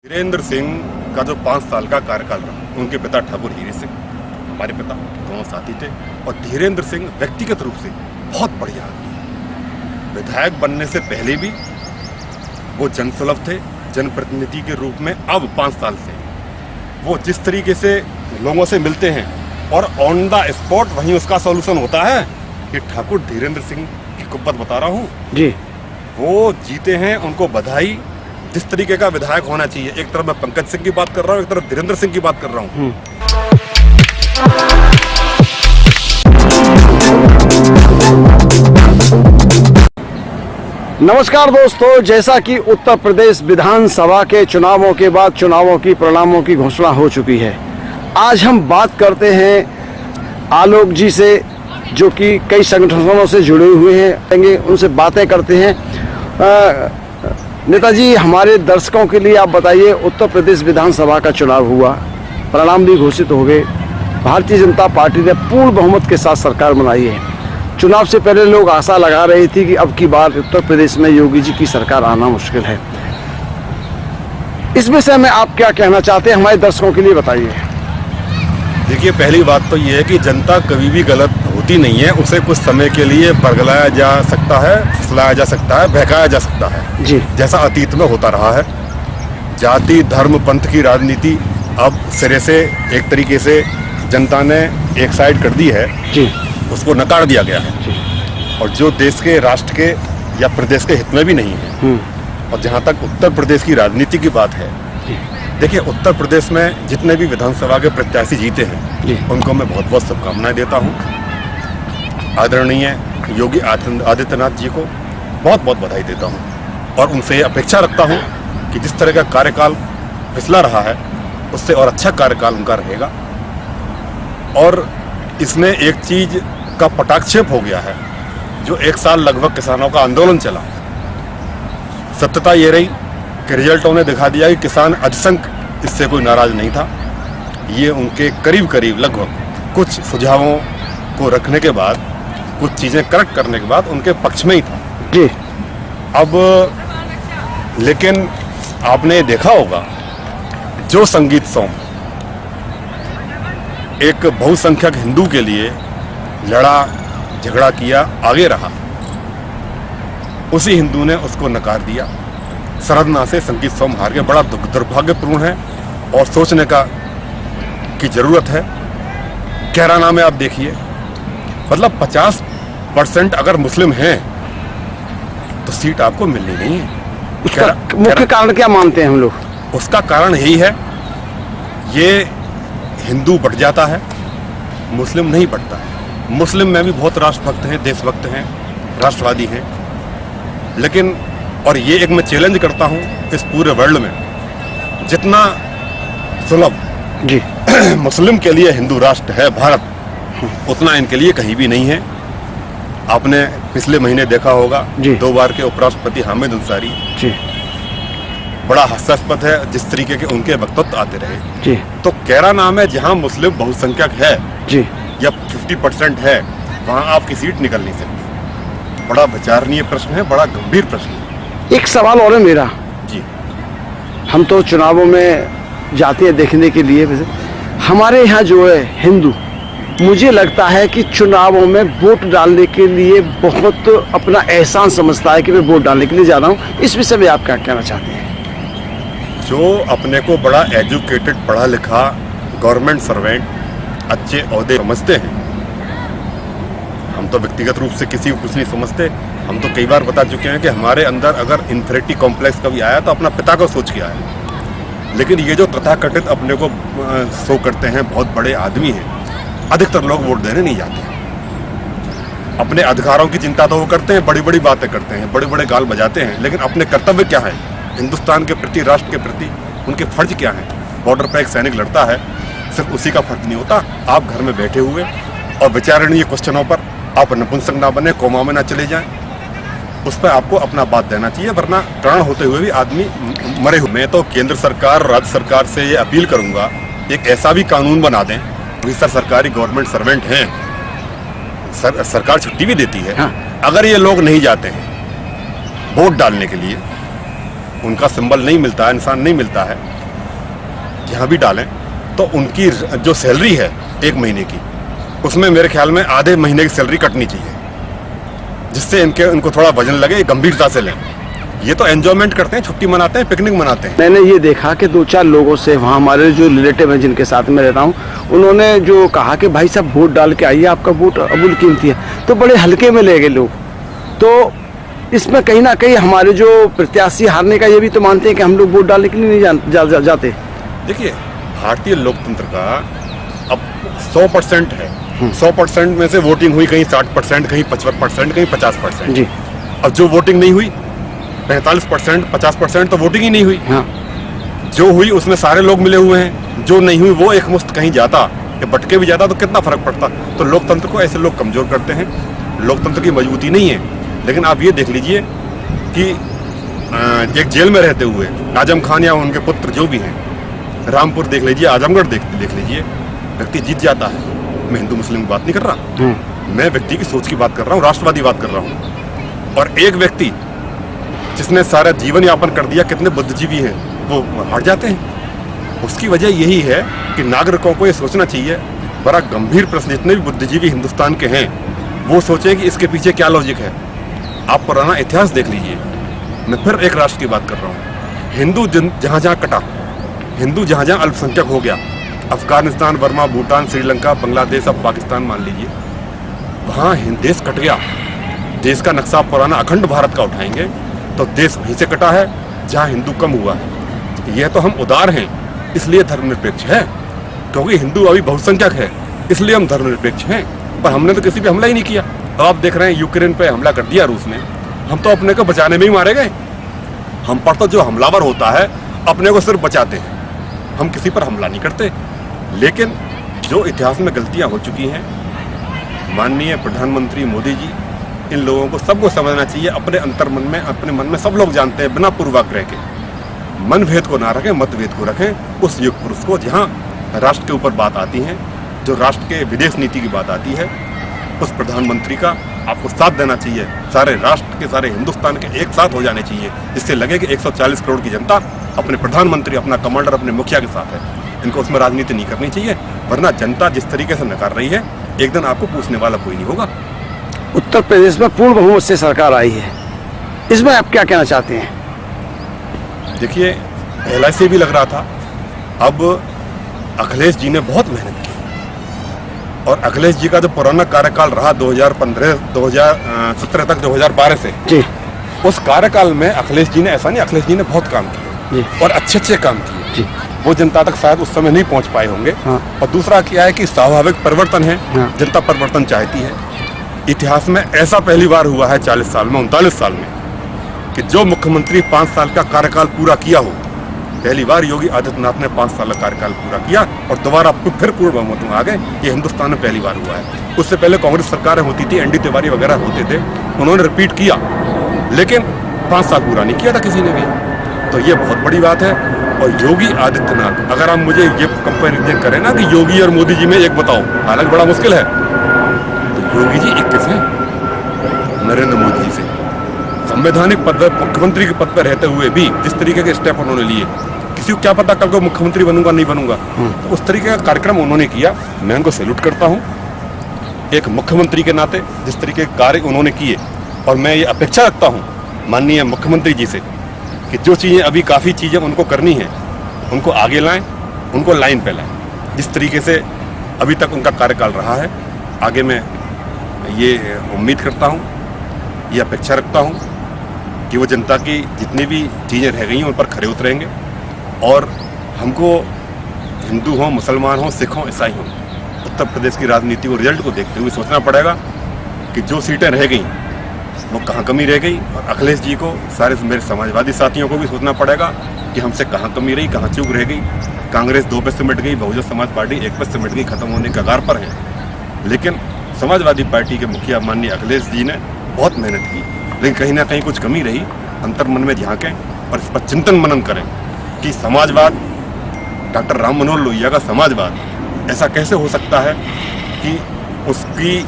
धीरेन्द्र सिंह का जो 5 साल का कार्यकाल रहा, उनके पिता ठाकुर हीरे सिंह, हमारे पिता दोनों साथी थे। और धीरेन्द्र सिंह व्यक्तिगत रूप से बहुत बढ़िया आदमी है। विधायक बनने से पहले भी वो जनसुलभ थे, जनप्रतिनिधि के रूप में। अब 5 साल से वो जिस तरीके से लोगों से मिलते हैं और ऑन द स्पॉट वहीं उसका सॉल्यूशन होता है। कि ठाकुर धीरेन्द्र सिंह की कुब्बत बता रहा हूँ जी, वो जीते हैं, उनको बधाई। जिस तरीके का विधायक होना चाहिए, एक तरफ मैं पंकज सिंह की बात कर रहा हूँ, एक तरफ धीरेन्द्र सिंह की बात कर रहा हूँ। नमस्कार दोस्तों, जैसा कि उत्तर प्रदेश विधानसभा के चुनावों के बाद चुनावों की परिणामों की घोषणा हो चुकी है। आज हम बात करते हैं आलोक जी से, जो कि कई संगठनों से जुड़े हुए हैं। उनसे बातें करते हैं। नेताजी, हमारे दर्शकों के लिए आप बताइए, उत्तर प्रदेश विधानसभा का चुनाव हुआ, परिणाम भी घोषित हो गए। भारतीय जनता पार्टी ने पूर्ण बहुमत के साथ सरकार बनाई है। चुनाव से पहले लोग आशा लगा रहे थे कि अब की बार उत्तर प्रदेश में योगी जी की सरकार आना मुश्किल है। इस विषय में आप क्या कहना चाहते हैं, हमारे दर्शकों के लिए बताइए। देखिए, पहली बात तो ये है कि जनता कभी भी गलत होती नहीं है। उसे कुछ समय के लिए बरगलाया जा सकता है, फुसलाया जा सकता है, बहकाया जा सकता है जी, जैसा अतीत में होता रहा है। जाति धर्म पंथ की राजनीति अब सिरे से एक तरीके से जनता ने एक साइड कर दी है जी, उसको नकार दिया गया है। और जो देश के, राष्ट्र के या प्रदेश के हित में भी नहीं है। और जहाँ तक उत्तर प्रदेश की राजनीति की बात है, देखिए, उत्तर प्रदेश में जितने भी विधानसभा के प्रत्याशी जीते हैं उनको मैं बहुत बहुत शुभकामनाएं देता हूँ। आदरणीय योगी आदित्यनाथ जी को बहुत बहुत बधाई देता हूँ और उनसे अपेक्षा रखता हूँ कि जिस तरह का कार्यकाल पिछला रहा है उससे और अच्छा कार्यकाल उनका रहेगा। और इसमें एक चीज का पटाक्षेप हो गया है, जो 1 साल लगभग किसानों का आंदोलन चला। सत्यता ये रही कि रिजल्टों ने दिखा दिया कि किसान अल्पसंख्यक इससे कोई नाराज नहीं था। ये उनके करीब करीब लगभग कुछ सुझावों को रखने के बाद, कुछ चीजें करेक्ट करने के बाद उनके पक्ष में ही था जी। अब लेकिन आपने देखा होगा, जो संगीत सॉन्ग एक बहुसंख्यक हिंदू के लिए लड़ा झगड़ा किया, आगे रहा, उसी हिंदू ने उसको नकार दिया। सरहदना से संगीत सॉन्ग हार गया। बड़ा दुर्भाग्यपूर्ण है और सोचने का की जरूरत है। कैराना में आप देखिए, मतलब 50% अगर मुस्लिम हैं तो सीट आपको मिलनी नहीं है। उसका मुख्य कारण क्या मानते हैं हम लोग? उसका कारण यही है, ये हिंदू बढ़ जाता है, मुस्लिम नहीं बढ़ता है। मुस्लिम में भी बहुत राष्ट्रभक्त हैं, देशभक्त हैं, राष्ट्रवादी हैं, लेकिन और ये एक मैं चैलेंज करता हूं इस पूरे वर्ल्ड में, जितना सुलभ जी मुस्लिम के लिए हिंदू राष्ट्र है भारत, उतना इनके लिए कहीं भी नहीं है। आपने पिछले महीने देखा होगा 2 बार के उपराष्ट्रपति हामिद अंसारी जी, बड़ा हास्यास्पद है जिस तरीके के उनके वक्तव्य आते रहे जी। तो कैराना में जहां मुस्लिम बहुसंख्यक है जी, या 50% है, वहां आपकी सीट निकल नहीं सकती। बड़ा विचारणीय प्रश्न है, बड़ा गंभीर प्रश्न है। एक सवाल और है मेरा जी। हम तो चुनावों में जाते हैं देखने के लिए। हमारे यहाँ जो है हिंदू, मुझे लगता है कि चुनावों में वोट डालने के लिए बहुत अपना एहसान समझता है कि मैं वोट डालने के लिए जा रहा हूँ। इस विषय में आप क्या कहना चाहते हैं? जो अपने को बड़ा एजुकेटेड, पढ़ा लिखा, गवर्नमेंट सर्वेंट, अच्छे ओहदे समझते हैं, हम तो व्यक्तिगत रूप से किसी को कुछ नहीं समझते। हम तो कई बार बता चुके हैं कि हमारे अंदर अगर इन्फेरिटी कॉम्प्लेक्स कभी आया तो अपना पिता को सोच के आया। लेकिन ये जो तथाकथित अपने को शो करते हैं बहुत बड़े आदमी हैं, अधिकतर लोग वोट देने नहीं जाते हैं। अपने अधिकारों की चिंता तो वो करते हैं, बड़ी बड़ी बातें करते हैं, बड़े बड़े गाल बजाते हैं, लेकिन अपने कर्तव्य क्या है हिंदुस्तान के प्रति, राष्ट्र के प्रति, उनके फर्ज क्या है? बॉर्डर पर एक सैनिक लड़ता है, सिर्फ उसी का फर्ज नहीं होता। आप घर में बैठे हुए और विचारणीय क्वेश्चनों पर आप नपुंसक ना बने, कोमा में ना चले जाएं, उस पर आपको अपना बात देना चाहिए, वरना प्राण होते हुए भी आदमी मरे हुए। मैं तो केंद्र सरकार, राज्य सरकार से ये अपील करूंगा, एक ऐसा भी कानून बना दें, क्योंकि सर सरकारी गवर्नमेंट सर्वेंट हैं, सरकार छुट्टी भी देती है। हाँ। अगर ये लोग नहीं जाते हैं वोट डालने के लिए उनका सिंबल नहीं मिलता है, निशान नहीं मिलता है, जहाँ भी डालें तो उनकी जो सैलरी है 1 महीने की, उसमें मेरे ख्याल में आधे महीने की सैलरी कटनी चाहिए, जिससे इनको थोड़ा वजन लगे, गंभीरता से लें। ये तो एंजॉयमेंट करते हैं, छुट्टी मनाते हैं, पिकनिक मनाते हैं। मैंने ये देखा कि 2-4 लोगों से, वहाँ हमारे जो रिलेटिव हैं जिनके साथ में रहता हूँ, उन्होंने जो कहा कि भाई साहब वोट डाल के आइए, आपका वोट अमूल कीमती है, तो बड़े हल्के में ले गए लोग। तो इसमें कहीं ना कहीं हमारे जो प्रत्याशी हारने का ये भी तो मानते हैं कि हम लोग वोट डालने के लिए नहीं जाते। देखिए, भारतीय लोकतंत्र का अब 100% है, 100% में से वोटिंग हुई कहीं 60%, कहीं 55%, कहीं 50% जी। अब जो वोटिंग नहीं हुई 45%, 50% तो वोटिंग ही नहीं हुई। हाँ। जो हुई उसमें सारे लोग मिले हुए हैं, जो नहीं हुई वो एक मुश्त कहीं जाता या भटके भी जाता तो कितना फर्क पड़ता। तो लोकतंत्र को ऐसे लोग कमजोर करते हैं, लोकतंत्र की मजबूती नहीं है। लेकिन आप ये देख लीजिए कि एक जेल में रहते हुए आजम खान या उनके पुत्र जो भी हैं, रामपुर देख लीजिए, आजमगढ़ देख लीजिए, व्यक्ति जीत जाता है। मैं हिंदू मुस्लिम की बात नहीं कर रहा, मैं व्यक्ति की सोच की बात कर रहा हूँ, राष्ट्रवादी बात कर रहा हूँ। और एक व्यक्ति जिसने सारा जीवन यापन कर दिया, कितने बुद्धिजीवी हैं वो हार जाते हैं। उसकी वजह यही है कि नागरिकों को ये सोचना चाहिए, बड़ा गंभीर प्रश्न, जितने भी बुद्धिजीवी हिंदुस्तान के हैं वो सोचें कि इसके पीछे क्या लॉजिक है। आप पुराना इतिहास देख लीजिए। मैं फिर एक राष्ट्र की बात कर रहा हूँ, हिंदू जहाँ जहाँ कटा, हिंदू जहाँ जहाँ अल्पसंख्यक हो गया, अफगानिस्तान, बर्मा, भूटान, श्रीलंका, बांग्लादेश, अब पाकिस्तान मान लीजिए, वहाँ देश कट गया। देश का नक्शा पुराना अखंड भारत का उठाएंगे तो देश वहीं से कटा है जहाँ हिंदू कम हुआ है। यह तो हम उदार हैं इसलिए धर्मनिरपेक्ष है, क्योंकि हिंदू अभी बहुसंख्यक है इसलिए हम धर्मनिरपेक्ष हैं। पर हमने तो किसी पे हमला ही नहीं किया। अब आप देख रहे हैं यूक्रेन पे हमला कर दिया रूस ने, हम तो अपने को बचाने में ही मारे गए। हम पर तो जो हमलावर होता है अपने को सिर्फ बचाते हैं, हम किसी पर हमला नहीं करते। लेकिन जो इतिहास में गलतियां हो चुकी हैं, माननीय प्रधानमंत्री मोदी जी, इन लोगों को सबको समझना चाहिए। अपने अंतर्मन में, अपने मन में सब लोग जानते हैं, बिना पूर्वाग्रह के मनभेद को ना रखें, मतभेद को रखें। उस युग पुरुष को जहाँ राष्ट्र के ऊपर बात आती है, जो राष्ट्र के विदेश नीति की बात आती है, उस प्रधानमंत्री का आपको साथ देना चाहिए। सारे राष्ट्र के, सारे हिंदुस्तान के एक साथ हो जाने चाहिए, जिससे लगे कि 140 करोड़ की जनता अपने प्रधानमंत्री, अपना कमांडर, अपने मुखिया के साथ है। इनको उसमें राजनीति नहीं करनी चाहिए, वरना जनता जिस तरीके से नकार रही है, एक दिन आपको पूछने वाला कोई नहीं होगा। उत्तर प्रदेश में पूर्ण बहुमत से सरकार आई है, इसमें आप क्या कहना चाहते हैं? देखिए, पहले से भी लग रहा था, अब अखिलेश जी ने बहुत मेहनत की और अखिलेश जी का जो पुराना कार्यकाल रहा 2017 तक 2012 से जी, उस कार्यकाल में अखिलेश जी ने, ऐसा नहीं, अखिलेश जी ने बहुत काम किए और अच्छे काम किए जी। वो जनता तक शायद उस समय नहीं पहुंच पाए होंगे। हाँ। और दूसरा क्या है कि स्वाभाविक परिवर्तन है। हाँ। जनता परिवर्तन चाहती है। इतिहास में ऐसा पहली बार हुआ है 40 साल में, 39 साल में, कि जो मुख्यमंत्री 5 साल का कार्यकाल पूरा किया हो, पहली बार योगी आदित्यनाथ ने 5 साल का कार्यकाल पूरा किया और दोबारा फिर पूर्ण बहुमत में आ गए। ये हिंदुस्तान में पहली बार हुआ है। उससे पहले कांग्रेस सरकारें होती थी, एनडी तिवारी वगैरह होते थे, उन्होंने रिपीट किया, लेकिन 5 साल पूरा नहीं किया था किसी ने भी। तो ये बहुत बड़ी बात है। और योगी आदित्यनाथ, अगर आप मुझे ये कंपेरिजन करें ना कि योगी और मोदी जी में एक बताओ, हालांकि बड़ा मुश्किल है, तो योगी जी 21 हैं नरेंद्र मोदी जी से। संवैधानिक पद पर, मुख्यमंत्री के पद पर रहते हुए भी जिस तरीके के स्टेप उन्होंने लिए, किसी को क्या पता कल को मुख्यमंत्री बनूंगा नहीं बनूंगा, तो उस तरीके का कार्यक्रम उन्होंने किया। मैं उनको सैल्यूट करता हूँ एक मुख्यमंत्री के नाते, जिस तरीके के कार्य उन्होंने किए। और मैं ये अपेक्षा रखता हूँ माननीय मुख्यमंत्री जी से कि जो चीज़ें अभी काफ़ी चीज़ें उनको करनी है, उनको आगे लाएं, उनको लाइन पे लाएं। जिस तरीके से अभी तक उनका कार्यकाल रहा है, आगे मैं ये उम्मीद करता हूँ, ये अपेक्षा रखता हूँ कि वो जनता की जितनी भी चीज़ें रह गई हैं उन पर खरे उतरेंगे। और हमको हिंदू हों, मुसलमान हों, सिख हों, ईसाई हों, उत्तर प्रदेश की राजनीति को, रिजल्ट को देखते हुए सोचना पड़ेगा कि जो सीटें रह गई वो कहाँ कमी रह गई। और अखिलेश जी को, सारे मेरे समाजवादी साथियों को भी सोचना पड़ेगा कि हमसे कहाँ कमी रही, कहाँ चूक रह गई। कांग्रेस 2 पे सिमट गई, बहुजन समाज पार्टी 1 पे सिमट गई, खत्म होने के कगार पर है। लेकिन समाजवादी पार्टी के मुखिया माननीय अखिलेश जी ने बहुत मेहनत की, लेकिन कहीं ना कहीं कुछ कमी रही। अंतर्मन में झांकें और इस पर चिंतन मनन करें कि समाजवाद, डॉक्टर राम मनोहर लोहिया का समाजवाद ऐसा कैसे हो सकता है कि उसकी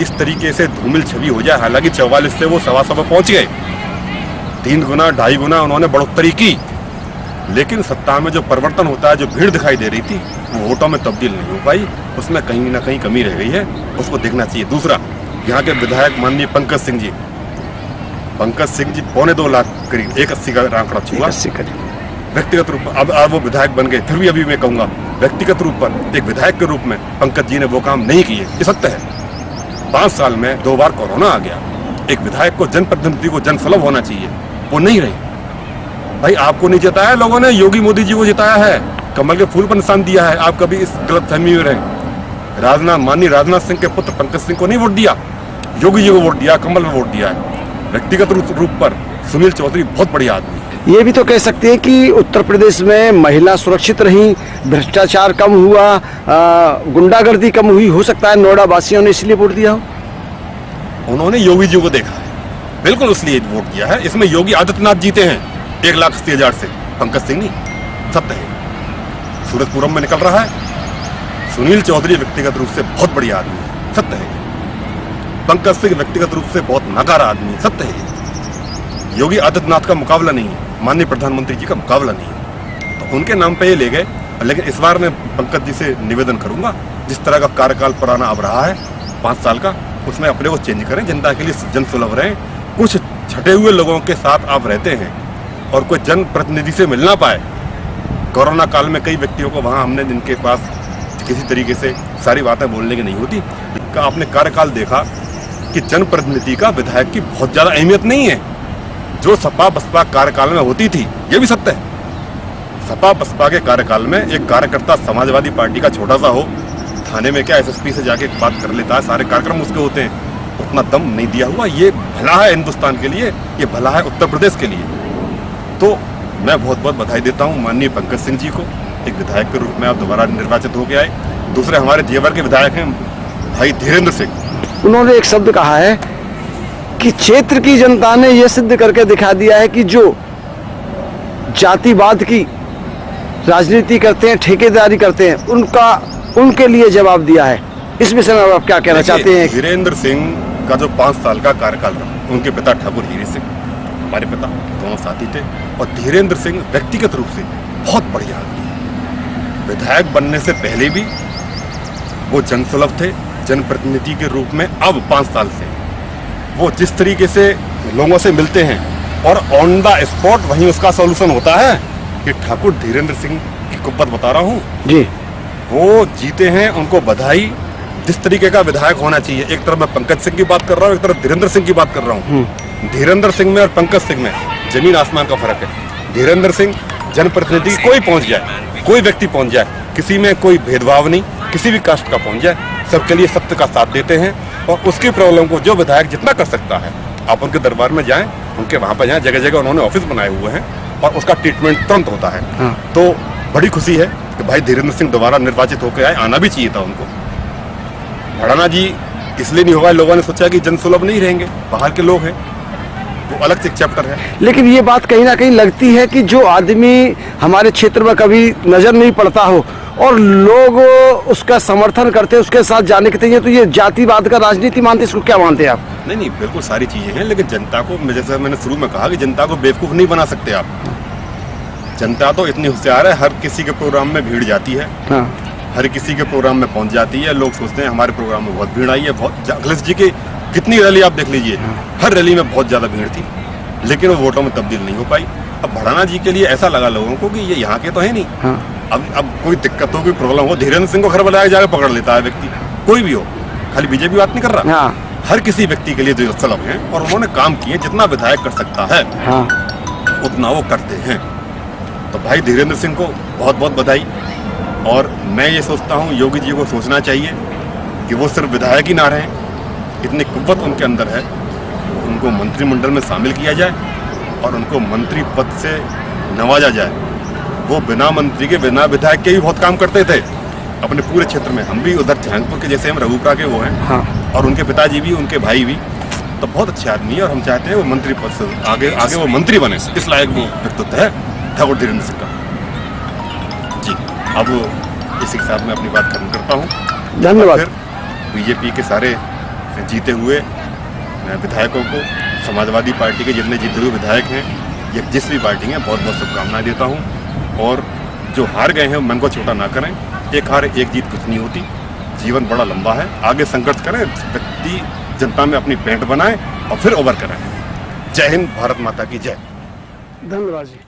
इस तरीके से धूमिल छवि हो जाए। हालांकि 44 से वो 125 पहुंच गए, 3 गुना 2.5 गुना उन्होंने बढ़ोतरी की, लेकिन सत्ता में जो परिवर्तन होता है, जो भीड़ दिखाई दे रही थी, वो वोटों में तब्दील नहीं हो पाई। उसमें कहीं ना कहीं कमी रह गई है, उसको देखना चाहिए। दूसरा, यहाँ के विधायक माननीय पंकज सिंह जी 2.25 लाख करीब 180 का आंकड़ा छुआ व्यक्तिगत रूप पर। अब वो विधायक बन गए, फिर भी अभी मैं कहूँगा व्यक्तिगत रूप पर एक विधायक के रूप में पंकज जी ने वो काम नहीं किए। ये सत्य है। 5 साल में 2 बार कोरोना आ गया। एक विधायक को, जनप्रतिनिधि को जनसुलभ होना चाहिए, वो नहीं रही। भाई आपको नहीं जिताया लोगों ने, योगी मोदी जी को जिताया है, कमल के फूल पर निशान दिया है। आप कभी इस गलतफहमी में रहे। माननीय राजनाथ सिंह के पुत्र पंकज सिंह को नहीं वोट दिया, योगी जी को वोट दिया, कमल में वोट दिया है। व्यक्तिगत रूप पर सुनील चौधरी बहुत बढ़िया आदमी है। ये भी तो कह सकते हैं कि उत्तर प्रदेश में महिला सुरक्षित रही, भ्रष्टाचार कम हुआ, गुंडागर्दी कम हुई। हो सकता है नोएडा वासियों ने इसलिए वोट दिया हो। उन्होंने योगी जी को देखा है, बिल्कुल इसलिए वोट दिया है। इसमें योगी आदित्यनाथ जीते हैं 1,80,000 से, पंकज सिंह नहीं। सत्य है। सूरजपुरम में निकल रहा है। सुनील चौधरी व्यक्तिगत रूप से बहुत बढ़िया आदमी है। सत्य है। पंकज सिंह व्यक्तिगत रूप से बहुत नकारा आदमी है। सत्य है। योगी आदित्यनाथ का मुकाबला नहीं है, माननीय प्रधानमंत्री जी का मुकाबला नहीं है, तो उनके नाम पे ये ले गए। लेकिन इस बार मैं पंकज जी से निवेदन करूंगा, जिस तरह का कार्यकाल पुराना अब रहा है 5 साल का, उसमें अपने को चेंज करें, जनता के लिए जनसुलभ रहें। कुछ छटे हुए लोगों के साथ आप रहते हैं और कोई जनप्रतिनिधि से मिल ना पाए। कोरोना काल में कई व्यक्तियों को वहाँ हमने, जिनके पास किसी तरीके से सारी बातें बोलने की नहीं होती, आपने कार्यकाल देखा कि जनप्रतिनिधि का विधायक की बहुत ज्यादा अहमियत नहीं है, जो सपा बसपा कार्यकाल में होती थी। ये भी सत्य है। सपा बसपा के कार्यकाल में एक कार्यकर्ता समाजवादी पार्टी का छोटा सा हो, थाने में क्या एसएसपी से जाके बात कर लेता है, सारे कार्यक्रम उसके होते हैं, उतना दम नहीं दिया हुआ। ये भला है हिंदुस्तान के लिए, ये भला है उत्तर प्रदेश के लिए। तो मैं बहुत बहुत बधाई देता हूँ माननीय पंकज सिंह जी को, एक विधायक के रूप में आप दोबारा निर्वाचित होकर आए। दूसरे हमारे जेवर के विधायक हैं भाई धीरेन्द्र सिंह। उन्होंने एक शब्द कहा है कि क्षेत्र की जनता ने यह सिद्ध करके दिखा दिया है कि जो जातिवाद की राजनीति करते हैं, ठेकेदारी करते हैं, उनके लिए जवाब दिया है। इस विषय में आप क्या कहना चाहते हैं? धीरेन्द्र सिंह का जो 5 साल का कार्यकाल रहा, उनके पिता ठाकुर हीरे सिंह, हमारे पिता दोनों साथी थे, और धीरेन्द्र सिंह व्यक्तिगत रूप से बहुत बढ़िया आदमी है। विधायक बनने से पहले भी वो जनसुलभ थे, जनप्रतिनिधि के रूप में। अब 5 साल से वो जिस तरीके से लोगों से मिलते हैं और ऑन द स्पॉट वहीं उसका सॉल्यूशन होता है कि ठाकुर धीरेन्द्र सिंह की कुव्वत बता रहा हूँ जी, वो जीते हैं, उनको बधाई। जिस तरीके का विधायक होना चाहिए, एक तरफ मैं पंकज सिंह की बात कर रहा हूँ, एक तरफ धीरेन्द्र सिंह की बात कर रहा हूँ। धीरेन्द्र सिंह में और पंकज सिंह में जमीन आसमान का फर्क है। धीरेन्द्र सिंह जनप्रतिनिधि कोई पहुंच जाए, कोई व्यक्ति पहुंच जाए, किसी में कोई भेदभाव नहीं, किसी भी कास्ट का पहुंच जाए, सबके लिए सत्य का साथ देते हैं। और उसकी प्रॉब्लम को जो विधायक जितना कर सकता है, आप उनके दरबार में जाएं, उनके वहां पर जाएं, जगह जगह उन्होंने ऑफिस बनाए हुए हैं और उसका ट्रीटमेंट तुरंत होता है। तो बड़ी खुशी है कि भाई धीरेन्द्र सिंह दोबारा निर्वाचित होकर आए, आना भी चाहिए था उनको। भड़ाना जी इसलिए नहीं होगा, लोगों ने सोचा कि जनसुलभ नहीं रहेंगे, बाहर के लोग हैं, वो अलग से एक चैप्टर है। लेकिन ये बात कहीं ना कहीं लगती है कि जो आदमी हमारे क्षेत्र में कभी नजर नहीं पड़ता हो और लोग उसका समर्थन करते हैं, उसके साथ जाने के तैयार, तो ये जातिवाद का राजनीति मानते हैं, इसको क्या मानते हैं आप? नहीं, बिल्कुल सारी चीजें हैं, लेकिन जनता को, जैसे मैंने शुरू में कहा कि जनता को बेवकूफ नहीं बना सकते आप। जनता तो इतनी होशियार है, हर किसी के प्रोग्राम में भीड़ जाती है। हाँ। हर किसी के प्रोग्राम में पहुंच जाती है। लोग सोचते हैं हमारे प्रोग्राम में बहुत भीड़ आई है। बहुत अखिलेश जी की कितनी रैली आप देख लीजिए, हर रैली में बहुत ज्यादा भीड़ थी, लेकिन वो वोटों में तब्दील नहीं हो पाई। अब भड़ाना जी के लिए ऐसा लगा लोगों को कि ये यहाँ के तो है नहीं। हाँ। अब कोई दिक्कत हो, कोई प्रॉब्लम हो, धीरेन्द्र सिंह को घर बुलाया जाकर पकड़ लेता है व्यक्ति, कोई भी हो, खाली बीजेपी बात नहीं कर रहा। हाँ। हर किसी व्यक्ति के लिए जो सलब है और उन्होंने काम किए, जितना विधायक कर सकता है हाँ। उतना वो करते हैं। तो भाई धीरेन्द्र सिंह को बहुत बहुत बधाई। और मैं ये सोचता हूँ योगी जी को सोचना चाहिए कि वो सिर्फ विधायक ही ना रहें, इतनी कुव्वत उनके अंदर है, उनको मंत्रिमंडल में शामिल किया जाए और उनको मंत्री पद से नवाजा जाए। वो बिना मंत्री के, बिना विधायक के भी बहुत काम करते थे अपने पूरे क्षेत्र में। हम भी उधर जहांगीरपुर के, जैसे हम रघुपुरा के वो हैं। हाँ। और उनके पिताजी भी, उनके भाई भी, तो बहुत अच्छे आदमी है और हम चाहते हैं वो मंत्री पद से आगे वो मंत्री बने। इस लायक वो व्यक्तित्व है ठाकुर धीरेन्द्र सिंह का जी। अब इसी के साथ मैं अपनी बात खत्म करता हूँ। धन्यवाद। फिर बीजेपी के सारे जीते हुए विधायकों को समाजवादी पार्टी के जितने जीते हुए विधायक हैं या जिस भी पार्टी हैं, बहुत बहुत शुभकामनाएं देता हूं। और जो हार गए हैं मन को छोटा ना करें, एक हार एक जीत कुछ नहीं होती, जीवन बड़ा लंबा है, आगे संघर्ष करें, व्यक्ति जनता में अपनी पैंट बनाएं और फिर ओवर करें। जय हिंद, भारत माता की जय। धन्यवाद जी।